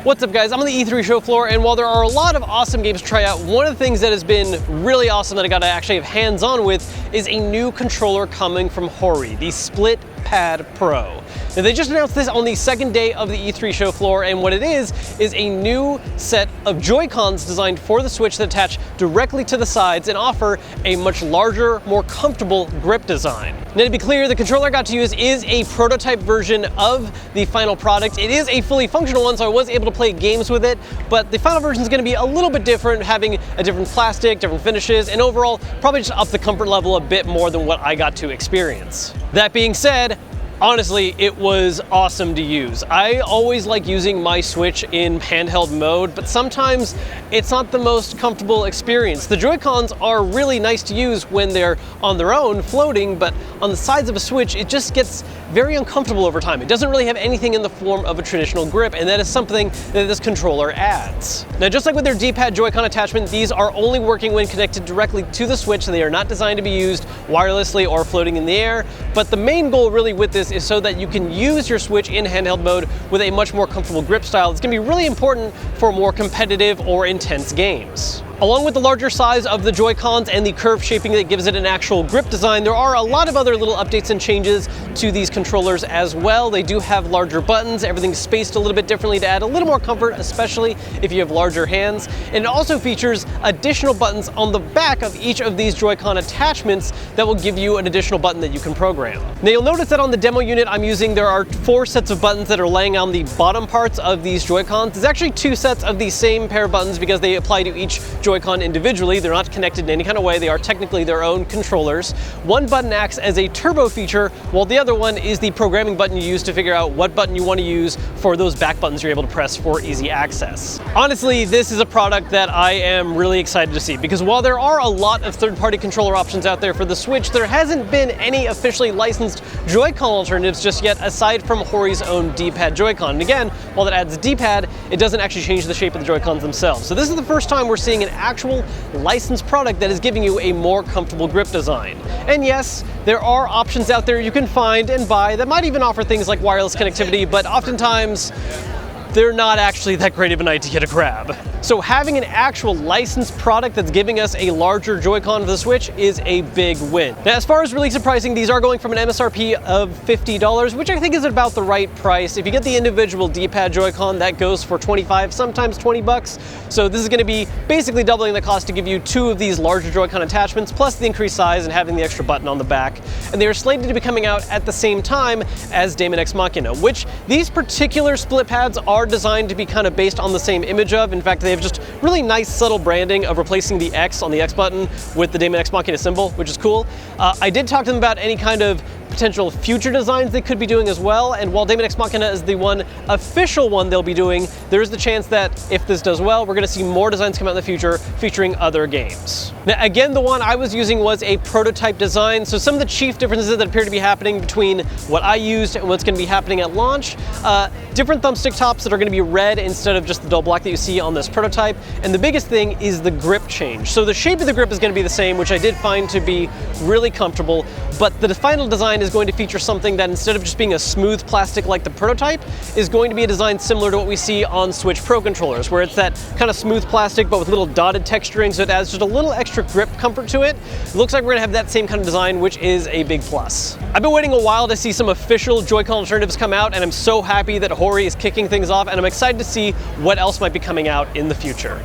What's up guys, I'm on the E3 show floor, and while there are a lot of awesome games to try out, one of the things that has been really awesome that I got to actually have hands-on with is a new controller coming from Hori, the Split Pad Pro. Now they just announced this on the second day of the E3 show floor, and what it is a new set of Joy-Cons designed for the Switch that attach directly to the sides and offer a much larger, more comfortable grip design. Now to be clear, the controller I got to use is a prototype version of the final product. It is a fully functional one, so I was able to play games with it, but the final version is going to be a little bit different, having a different plastic, different finishes, and overall probably just up the comfort level a bit more than what I got to experience. That being said, honestly, it was awesome to use. I always like using my Switch in handheld mode, but sometimes it's not the most comfortable experience. The Joy-Cons are really nice to use when they're on their own, floating, but on the sides of a Switch, it just gets very uncomfortable over time. It doesn't really have anything in the form of a traditional grip, and that is something that this controller adds. Now, just like with their D-pad Joy-Con attachment, these are only working when connected directly to the Switch. They are not designed to be used wirelessly or floating in the air, but the main goal really with this is so that you can use your Switch in handheld mode with a much more comfortable grip style. It's going to be really important for more competitive or intense games. Along with the larger size of the Joy-Cons and the curved shaping that gives it an actual grip design, there are a lot of other little updates and changes to these controllers as well. They do have larger buttons, everything's spaced a little bit differently to add a little more comfort, especially if you have larger hands. And it also features additional buttons on the back of each of these Joy-Con attachments that will give you an additional button that you can program. Now you'll notice that on the demo unit I'm using, there are 4 sets of buttons that are laying on the bottom parts of these Joy-Cons. There's actually 2 sets of the same pair of buttons because they apply to each Joy-Con individually. They're not connected in any kind of way. They are technically their own controllers. One button acts as a turbo feature, while the other one is the programming button you use to figure out what button you want to use for those back buttons you're able to press for easy access. Honestly, this is a product that I am really excited to see, because while there are a lot of third-party controller options out there for the Switch, there hasn't been any officially licensed Joy-Con alternatives just yet, aside from Hori's own D-pad Joy-Con. And again, while it adds D-pad, it doesn't actually change the shape of the Joy-Cons themselves. So this is the first time we're seeing an actual licensed product that is giving you a more comfortable grip design. And yes, there are options out there you can find and buy that might even offer things like wireless connectivity, but oftentimes they're not actually that great of an idea to grab. So having an actual licensed product that's giving us a larger Joy-Con for the Switch is a big win. Now, as far as release pricing, these are going from an MSRP of $50, which I think is about the right price. If you get the individual D-pad Joy-Con, that goes for $25, sometimes $20. So this is going to be basically doubling the cost to give you 2 of these larger Joy-Con attachments, plus the increased size and having the extra button on the back. And they are slated to be coming out at the same time as Daemon X Machina, which these particular split pads are designed to be kind of based on the same image of. In fact, they have just really nice subtle branding of replacing the X on the X button with the Daemon X Machina symbol, which is cool. I did talk to them about any kind of potential future designs they could be doing as well, and while Daemon X Machina is the one official one they'll be doing, there is the chance that if this does well, we're going to see more designs come out in the future featuring other games. Now again, the one I was using was a prototype design, so some of the chief differences that appear to be happening between what I used and what's going to be happening at launch, different thumbstick tops that are going to be red instead of just the dull black that you see on this prototype, and the biggest thing is the grip change. So the shape of the grip is going to be the same, which I did find to be really comfortable, but the final design is going to feature something that, instead of just being a smooth plastic like the prototype, is going to be a design similar to what we see on Switch Pro controllers, where it's that kind of smooth plastic but with little dotted texturing, so it adds just a little extra grip comfort to it. It looks like we're going to have that same kind of design, which is a big plus. I've been waiting a while to see some official Joy-Con alternatives come out, and I'm so happy that Hori is kicking things off, and I'm excited to see what else might be coming out in the future.